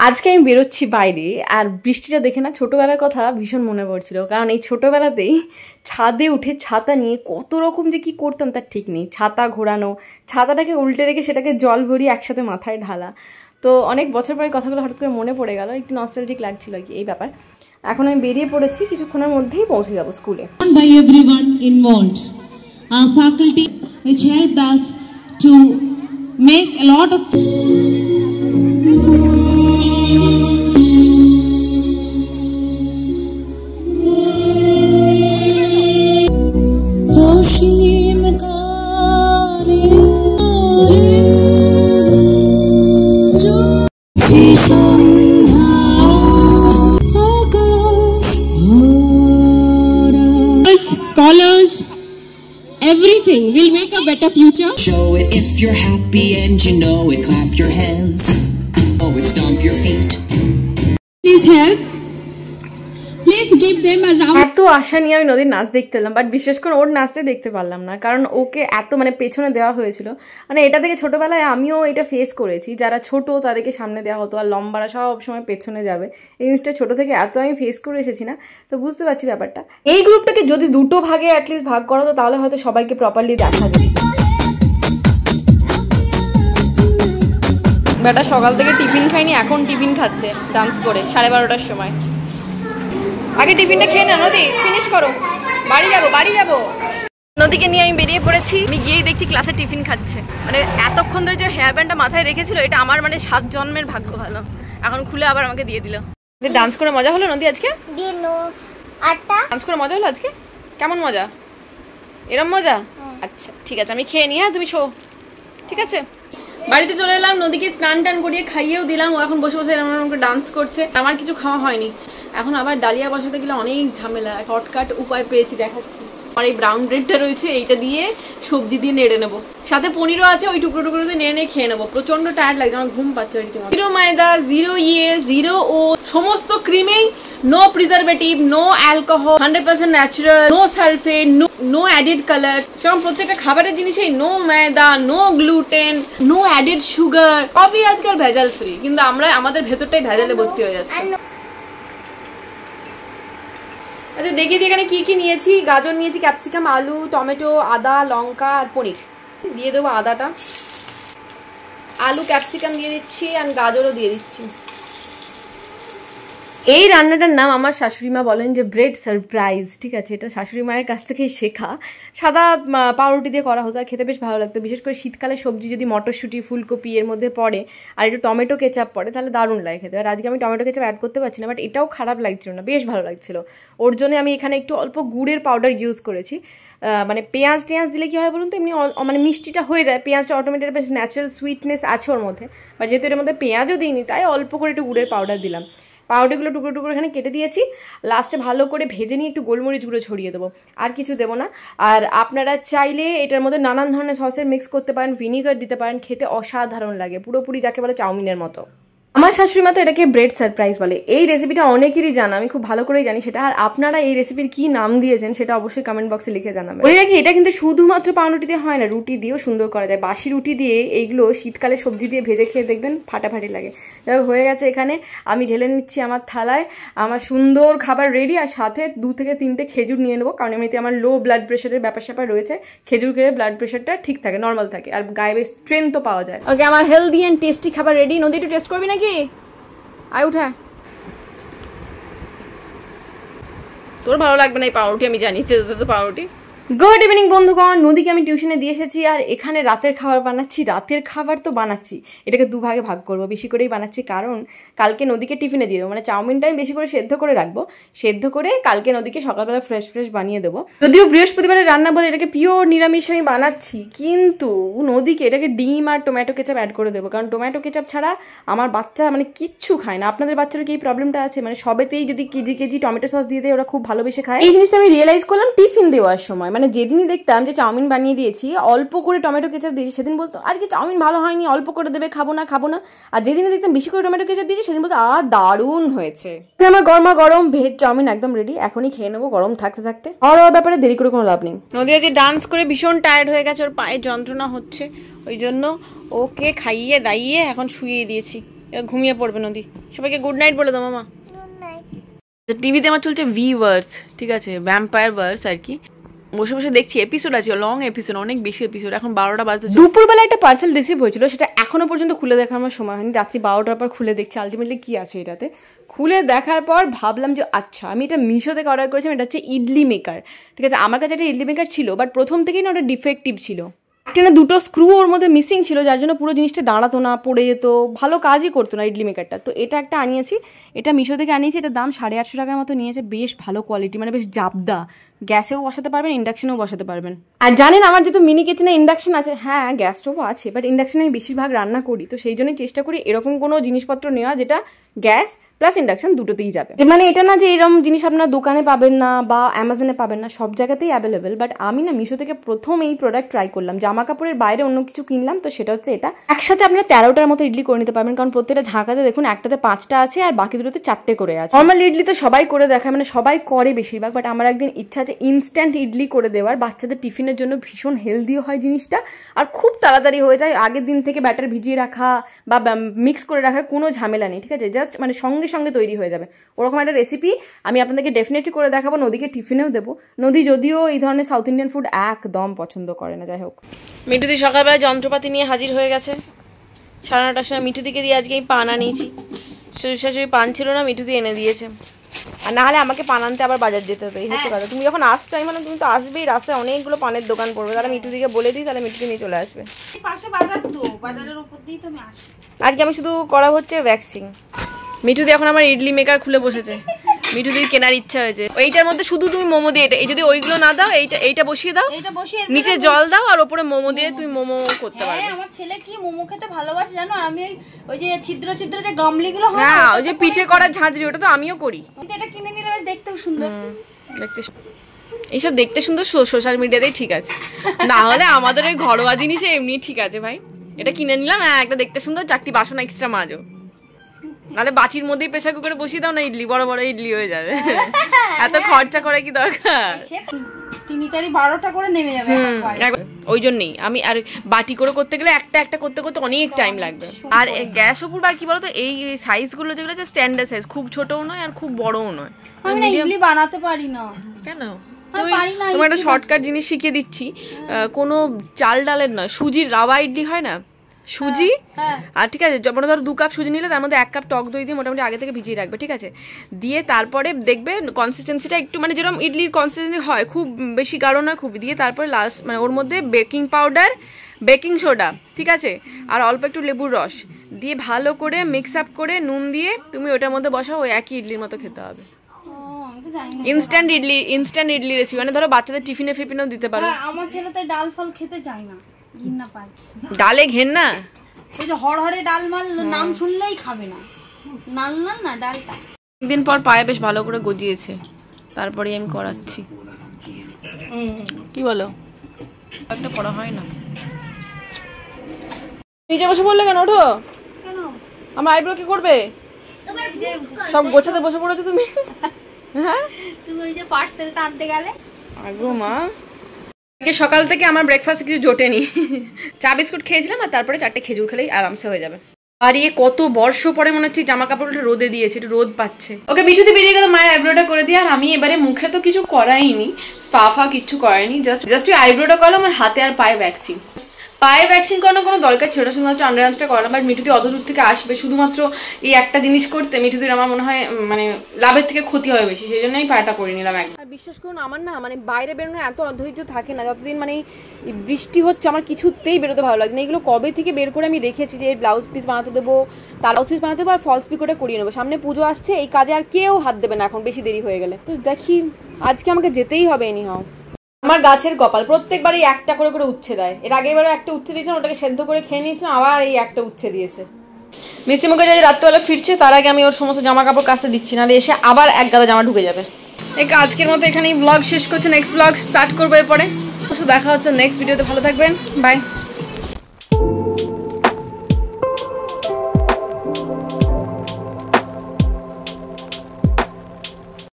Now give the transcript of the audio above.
আজকে আমি বেরোচ্ছি বাইরে, আর বৃষ্টিটা দেখে না ছোটোবেলার কথা ভীষণ মনে পড়ছিল। কারণ এই ছোটোবেলাতেই ছাদে উঠে ছাতা নিয়ে কত রকম যে কী করতাম তার ঠিক নেই। ছাতা ঘোরানো, ছাতাটাকে উল্টে রেখে সেটাকে জল ভরিয়ে একসাথে মাথায় ঢালা। তো অনেক বছর পরে কথাগুলো হঠাৎ করে মনে পড়ে গেল, একটু নস্টালজিক লাগছিল আর কি এই ব্যাপার। এখন আমি বেরিয়ে পড়েছি, কিছুক্ষণের মধ্যেই পৌঁছে যাবো স্কুলে। By everyone involved, our faculty which helped us to make a lot of scholars, everything will make a better future. Show it if you're happy and you know it. Clap your hands. Oh, it stomp your feet. Please help. Please give them a round. এত আশা নিয়ে আমি নদীর নাচ দেখতে এলাম, but বিশেষ করে ওর নাচটা দেখতে পারলাম না, কারণ ওকে এত পেছনে দেওয়া হয়েছিল। এটা থেকে ছোটোবেলায় আমিও এটা ফেস করেছি, যারা ছোট তাদেরকে সামনে দেওয়া হতো, আর লম্বারা সব সময় পেছনে যাবে। এই জিনিসটা ছোটো থেকে এত আমি ফেস করে এসেছি না, তো বুঝতে পারছি ব্যাপারটা। এই গ্রুপটাকে যদি দুটো ভাগে অ্যাটলিস্ট ভাগ করা হতো তাহলে হয়তো সবাইকে প্রপারলি দেখা যায়। বেটা সকাল থেকে টিফিন খাইনি, এখন টিফিন খাচ্ছে ডান্স করে 12:30টার সময়। আগে টিফিনটা খেয়ে না নদী, ফিনিশ করো, বাড়ি যাবো। নদীকে নিয়ে আমি বেরিয়ে পড়েছি। আমি গিয়েই দেখছি ক্লাসে টিফিন খাচ্ছে। এতক্ষণ ধরে যে হেয়ার ব্যান্ডটা মাথায় রেখেছিল, এটা আমার 7 জন্মের ভাগ্য ভালো। এখন খুলে আবার আমাকে দিয়ে দিল। ডান্স করে মজা হলো নদী আজকে? ডান্স করে মজা হলো আজকে? কেমন মজা? এরম মজা? আচ্ছা ঠিক আছে, আমি খেয়ে নিই। হ্যাঁ তুমি শো, ঠিক আছে। বাড়িতে চলে এলাম, নদীকে স্নান টান করিয়ে খাইয়েও দিলাম। ও এখন বসে বসে এরকম ডান্স করছে। আমার কিছু খাওয়া হয়নি। এখন আবার ডালিয়া বসাতে গেলে অনেক ঝামেলা। শর্টকাট উপায় পেয়েছি, দেখাচ্ছি। আর এই ব্রাউন ব্রেডটা রয়েছে, এইটা দিয়ে সবজি দিয়ে নেড়ে নেবো, সাথে পনিরও আছে, ওই টুকরো টুকরো দিয়ে নেড়ে খেয়ে নেবো। প্রচন্ড টায়ার্ড লাগছে, আমার ঘুম পাচ্ছে। জিরো ময়দা, জিরো জিরো ও, সমস্ত ক্রিমেই no preservative, no alcohol, 100% natural, no sulphate, no added colour. সেরকম প্রত্যেকটা খাবারের জিনিসেই নো ময়দা, no gluten, no added sugar. সবই আজকাল ভেজাল ফ্রি, কিন্তু আমরা আমাদের ভেতরটাই ভেজালে ভর্তি হয়ে যাচ্ছে। আচ্ছা দেখিয়ে দিই এখানে কি কি নিয়েছি। গাজর নিয়েছি, ক্যাপসিকাম, আলু, টমেটো, আদা, লঙ্কা আর পনির। দিয়ে দেবো আদাটা, আলু ক্যাপসিকাম দিয়ে দিচ্ছি, আর গাজরও দিয়ে দিচ্ছি। এই রান্নাটার নাম আমার শাশুড়ি মা বলেন যে ব্রেড সারপ্রাইজ। ঠিক আছে, এটা শাশুড়ি মায়ের কাছ থেকেই শেখা। সাদা পাউরুটি দিয়ে করা হতো, আর খেতে বেশ ভালো লাগতো। বিশেষ করে শীতকালে সবজি যদি মটরশুঁটি, ফুলকপি এর মধ্যে পড়ে, আর একটু টমেটো কেচাপ পড়ে, তাহলে দারুণ লাগে খেতে। আর আজকে আমি টমেটো কেচাপ অ্যাড করতে পারছি না, বাট এটাও খারাপ লাগছিল না, বেশ ভালো লাগছিল। ওর জন্য আমি এখানে একটু অল্প গুড়ের পাউডার ইউজ করেছি। পেঁয়াজ টেঁয়াজ দিলে কী হয় বলুন তো, এমনি মিষ্টিটা হয়ে যায়। পেঁয়াজটা অটোমেটিক বেশ ন্যাচারাল সুইটনেস আছে ওর মধ্যে, বাট যেহেতু এর মধ্যে পেঁয়াজও দিইনি, তাই অল্প করে একটু গুড়ের পাউডার দিলাম। পাউডারগুলো টুকরো টুকরো এখানে কেটে দিয়েছি। লাস্টে ভালো করে ভেজে নিয়ে একটু গোলমরিচ গুঁড়ো ছড়িয়ে দেবো, আর কিছু দেবো না। আর আপনারা চাইলে এটার মধ্যে নানান ধরনের সসের মিক্স করতে পারেন, ভিনিগার দিতে পারেন, খেতে অসাধারণ লাগে, পুরোপুরি যাকে বলে চাউমিনের মতো। আমার শাশুড়ি মা তো এটাকে ব্রেড সারপ্রাইজ বলে। এই রেসিপিটা অনেকেরই জানা, আমি খুব ভালো করেই জানি সেটা। আর আপনারা এই রেসিপির কি নাম দিয়েছেন সেটা অবশ্যই কমেন্ট বক্সে লিখে জানাবেন। বলে রাখি, এটা কিন্তু শুধুমাত্র পাউরুটি দিয়ে হয় না, রুটি দিয়েও সুন্দর করা যায়। বাসি রুটি দিয়ে এইগুলো শীতকালে সবজি দিয়ে ভেজে খেয়ে দেখবেন ফাটাফাটি লাগে। যাই হোক, হয়ে গেছে। এখানে আমি ঢেলে নিচ্ছি আমার থালায়। আমার সুন্দর খাবার রেডি, আর সাথে 2 থেকে 3টে খেজুর নিয়ে নেবো, কারণ এমনিতে আমার লো ব্লাড প্রেশারের ব্যাপার স্যাপার রয়েছে। খেজুর খেলে ব্লাড প্রেশারটা ঠিক থাকে, নর্মাল থাকে, আর গায়ে বেশ স্ট্রেংথও পাওয়া যায়। ওকে, আমার হেলদি অ্যান্ড টেস্টি খাবার রেডি। নদী একটু টেস্ট করবি নাকি? আয় উঠা, তোর ভালো লাগবে না এই পাউরুটি, আমি জানি। তো পাউরুটি। গুড ইভিনিং বন্ধুগণ, নদীকে আমি টিউশনে দিয়ে এসেছি, আর এখানে রাতের খাবার বানাচ্ছি। রাতের খাবার তো বানাচ্ছি, এটাকে 2 ভাগে ভাগ করবো। বেশি করেই বানাচ্ছি, কারণ কালকে নদীকে টিফিনে দিয়ে দেবো। চাউমিনটা আমি বেশি করে সেদ্ধ করে রাখবো, সেদ্ধ করে কালকে নদীকে সকালবেলা ফ্রেশ ফ্রেশ বানিয়ে দেবো। যদিও বৃহস্পতিবারের রান্না বলে এটাকে পিওর নিরামিষ আমি বানাচ্ছি, কিন্তু নদীকে এটাকে ডিম আর টমেটো কেচাপ অ্যাড করে দেবো, কারণ টমেটো কেচাপ ছাড়া আমার বাচ্চা কিচ্ছু খায় না। আপনাদের বাচ্চারা কি এই প্রবলেমটা আছে? সবেতেই যদি কেজি কেজি টমেটো সস দিয়ে দেয়, ওরা খুব ভালোবেসে খায়। এই জিনিসটা আমি রিয়েলাইজ করলাম টিফিন দেওয়ার সময়। যেদিনই দেখতাম যে চাউমিন বানিয়ে দিয়েছি, অল্প করে টমেটো কেচাপ দিয়েছি, সেদিন বলতো আর কি চাউমিন ভালো হয়নি, অল্প করে দেবে, খাবো না। আর যেদিনই দেখতাম বেশি করে টমেটো কেচাপ দিয়েছি, সেদিন বলতো দারুণ হয়েছে। আমার গরমা গরম ভেজ চাউমিন একদম রেডি, এখনই খেয়ে নেবো গরম থাকতে থাকতে। আর ব্যাপারে দেরি করে কোনো লাভ নেই। নদী আজকে ডান্স করে ভীষণ টায়ার্ড হয়ে গেছে, ওর পায়ে যন্ত্রণা হচ্ছে, ওই জন্য ওকে খাইয়ে দাইয়ে এখন শুইয়ে দিয়েছি। ঘুমিয়ে পড়বে নদী। সবাইকে গুড নাইট বলে দাও মামা। টিভিতে আমার চলছে ভিভার্স, ঠিক আছে, ভ্যাম্পায়ার ভার্স আর কি। বসে বসে দেখছি, এপিসোড আছে, লং এপিসোড, অনেক বেশি এপিসোড। এখন 12টা বাজতে। দুপুরবেলা একটা পার্সেল রিসিভ হয়েছিল, সেটা এখনো পর্যন্ত খুলে দেখার আমার সময় হয়নি। রাত্রি 12টার পর খুলে দেখছি আলটিমেটলি কি আছে এটাতে। খুলে দেখার পর ভাবলাম যে আচ্ছা, আমি এটা মিশো থেকে অর্ডার করেছিলাম। এটা হচ্ছে ইডলি মেকার, ঠিক আছে। আমার কাছে একটা ইডলি মেকার ছিল, বাট প্রথম থেকেই না ওটা ডিফেক্টিভ ছিল। একটা না দুটো স্ক্রু ওর মধ্যে মিসিং ছিল, যার জন্য পুরো জিনিসটা দাঁড়াতো না, পড়ে যেত, ভালো কাজই করতো না ইডলি মেকারটা। তো এটা একটা আনিয়েছি, এটা মিশো থেকে আনিয়েছি। এটার দাম 850 টাকার মতো নিয়েছে। বেশ ভালো কোয়ালিটি, মানে বেশ জাবদা। গ্যাসেও বসাতে পারবেন, ইন্ডাকশনেও বসাতে পারবেন। আর জানেন আমার যেহেতু মিনি কিচেনে ইন্ডাকশন আছে, হ্যাঁ গ্যাস স্টোভও আছে, বাট ইন্ডাকশনে আমি বেশিরভাগ রান্না করি। তো সেই জন্যই চেষ্টা করি এরকম কোনো জিনিসপত্র নেওয়া যেটা গ্যাস প্লাস ইন্ডাকশন দুটোতেই যাবে। মানে এটা না যে এরকম জিনিস আপনার দোকানে পাবেন না বা অ্যামাজনে পাবেন না, সব জায়গাতেই অ্যাভেলেবেল। বাট আমি না মিশো থেকে প্রথম এই প্রোডাক্ট ট্রাই করলাম। জামা কাপড়ের বাইরে অন্য কিছু কিনলাম, তো সেটা হচ্ছে এটা। একসাথে আপনারা 13টার মতো ইডলি করে নিতে পারবেন, কারণ প্রত্যেকটা ঝাঁকাতে দেখুন একটাতে 5টা আছে আর বাকি দুটোতে 4টে করে আছে। নর্মাল ইডলি তো সবাই করে দেখায়, মানে সবাই করে বেশিরভাগ, বাট আমার একদিন ইচ্ছা আছে ইনস্ট্যান্ট ইডলি করে দেওয়ার। বাচ্চাদের টিফিনের জন্য ভীষণ হেলদিও হয় জিনিসটা, আর খুব তাড়াতাড়ি হয়ে যায়। আগের দিন থেকে ব্যাটার ভিজিয়ে রাখা বা মিক্স করে রাখার কোনো ঝামেলা নেই, ঠিক আছে। জাস্ট মানে সঙ্গে সঙ্গে তৈরি হয়ে যাবে। ওরকম একটা রেসিপি আমি আপনাদেরকে ডেফিনেটলি করে দেখাবো, নদীকে টিফিনেও দেবো। নদী যদিও এই ধরনের সাউথ ইন্ডিয়ান ফুড একদম পছন্দ করে না, যাই হোক। মিঠুদি সকালবেলা যন্ত্রপাতি নিয়ে হাজির হয়ে গেছে 9:30টার সময়। মিঠুদিকে দিয়ে আজকে এই পান আনিয়েছি। শ্বশুর শাশুড়ি পান ছিল না, মিঠুদি এনে দিয়েছে। আর না হলে আমাকে পান আনতে আবার বাজার যেতে হতো, এই হচ্ছে কথা। তুমি যখন আসছো, আমি মানে তুমি তো আসবেই, রাস্তায় অনেকগুলো পানের দোকান পড়বে, তাহলে মিঠুদিকে বলে দিই, তাহলে মিঠুদি নিয়ে চলে আসবে। বাজারের উপর দিয়েই তো আমি আসি। আজকে আমি শুধু করা হচ্ছে ভ্যাক্সিং। মিঠুদি এখন আমার ইডলি মেকার খুলে বসেছে। মিঠুদির কেনার ইচ্ছা হয়েছে। এইটার মধ্যে শুধু তুমি মোমো দিয়ে, এই যদি ওইগুলো না দাও, এইটা বসিয়ে দাও, নিচে জল দাও আর ওপরে মোমো দিয়ে তুমি মোমো করতে পারবে। আমার ছেলে কি মোমো খেতে ভালোবাসে জানো, আর আমি ওই যে ছিদ্র ছিদ্র যে গামলিগুলো হয় না, ওই যে পিঠে করার ঝাঁঝরি, ওটা তো আমিও করি। এটা কিনে নিলে বেশ দেখতেও সুন্দর। দেখতে এইসব দেখতে সুন্দর সোশ্যাল মিডিয়াতেই ঠিক আছে, না হলে আমাদের ওই ঘরোয়া জিনিসে এমনি ঠিক আছে ভাই। এটা কিনে নিলাম, হ্যাঁ একটা দেখতে সুন্দর, 4টি বাসন এক্সট্রা মাজো, নাহলে বাটির মধ্যেই প্রেসার কুকারে বসিয়ে দাও না, ইডলি বড় বড় ইডলি হয়ে যাবে। এত খরচা করে কি দরকার? 3-4-12টা করে নেমে যাবে। ওই জন্যই আমি আর বাটি করে করতে গেলে একটা একটা করতে করতে অনেক টাইম লাগবে। আর গ্যাস উপর আর কি বলতো, এই সাইজগুলো যেগুলো যে স্ট্যান্ডার্ড সাইজ, খুব ছোটও নয় আর খুব বড়ও নয়। আমি না ইডলি বানাতে পারি না। কেন? তোমার একটা শর্টকাট জিনিস শিখিয়ে দিচ্ছি। কোনো চাল ডালের নয়, সুজির রাওয়া ইডলি হয় না, সুজি আর ঠিক আছে, যখন ধরো 2 কাপ সুজি নিলে তার মধ্যে 1 কাপ টক দই দিয়ে মোটামুটি আগে থেকে ভিজিয়ে রাখবে, ঠিক আছে। দিয়ে তারপরে দেখবে কনসিস্টেন্সিটা একটু মানে যেরকম ইডলির কনসিস্টেন্সি হয়, খুব বেশি গাঢ় নয়, খুব দিয়ে তারপরে লাস্ট মানে ওর মধ্যে বেকিং পাউডার, বেকিং সোডা, ঠিক আছে, আর অল্প একটু লেবুর রস দিয়ে ভালো করে মিক্স আপ করে নুন দিয়ে তুমি ওটার মধ্যে বসাও, ওই একই ইডলির মতো খেতে হবে। ইনস্ট্যান্ট ইডলি রেসিপি, মানে ধরো বাচ্চাদের টিফিনে ফিফিনেও দিতে পারো। আমার ছেলে তো ডাল ফল খেতে চায় না, ঘৃণা পায়। ডালে ঘেন্না, ওই যে হড়হড়ে ডাল মাল নাম শুনলেই খাবে না, নাল না ডালটা। একদিন পর পায়ে বেশ ভালো করে গজিয়েছে, তারপরেই আমি করাচ্ছি। কি বলো? একটা পড়া হয় না। নিচে বসে পড়লে কেন? ওঠো, আমার আইব্রো কি করবে? সব গোছাতে বসে পড়েছো তুমি। হ্যাঁ, তুমি ওই যে পার্সেলটা আনতে গেলে। আগো মা, সকাল থেকে আমার ব্রেকফাস্ট কিছু জোটেনি। চা বিস্কুট খেয়েছিলাম আর তারপরে 4টে খেজুর খেলেই আরামসে হয়ে যাবে। আর ইয়ে কত বর্ষ পরে মনে হচ্ছে জামা কাপড়টা রোদে দিয়েছে, একটু রোদ পাচ্ছে। ওকে বিচুতে বেরিয়ে গেল মায়ের আইব্রোটা করে দিয়ে। আর আমি এবারে মুখে তো কিছু করাইনি, স্পা ফা কিছু করাইনি, জাস্ট আইব্রোটা করলাম আর হাতে আর পায়ে ভ্যাকসিন। পায়ে ভ্যাকসিন করানোর কোনো দরকার ছিল না, শুধুমাত্র আন্ডার আর্মসটা করালাম। বাট মিঠুদি অত দূর থেকে আসবে শুধুমাত্র এই একটা জিনিস করতে, মিঠুদির আমার মনে হয় মানে লাভের থেকে ক্ষতি হয় বেশি, সেই জন্যই পায়েটা করে নিলাম একদম। আর বিশ্বাস করুন আমার না মানে বাইরে বেরোনো এত অধৈর্য থাকে না, যতদিন মানে বৃষ্টি হচ্ছে আমার কিছুতেই বেরোতে ভালো লাগছে না। এগুলো কবে থেকে বের করে আমি রেখেছি যে ব্লাউজ পিস বানাতে দেবো, তার ব্লাউজ পিস বানাতে দেবো আর ফলস পিকোটা করিয়ে নেবো। সামনে পুজো আসছে, এই কাজে আর কেউ হাত দেবে না এখন, বেশি দেরি হয়ে গেলে। তো দেখি আজকে আমাকে যেতেই হবে এনিহাও। আমার গাছের কপাল প্রত্যেকবারই একটা করে করে উচ্ছে দেয়। এর আগেবারও একটা উচ্ছে দিয়েছিলাম, ওটাকে সেদ্ধ করে খেয়ে নিয়েছিলাম, আবার এই একটা উচ্ছে দিয়েছে। মিষ্টি মুখে যদি রাত্রেবেলা ফিরছে তার আগে আমি ওর সমস্ত জামা কাপড় কাচতে দিচ্ছি, নাহলে এসে আবার এক গাদা জামা ঢুকে যাবে। এই আজকের মতো এখানেই ব্লগ শেষ করছি, নেক্সট ব্লগ স্টার্ট করবো এরপরে। দেখা হচ্ছে নেক্সট ভিডিওতে, ভালো থাকবেন, বাই।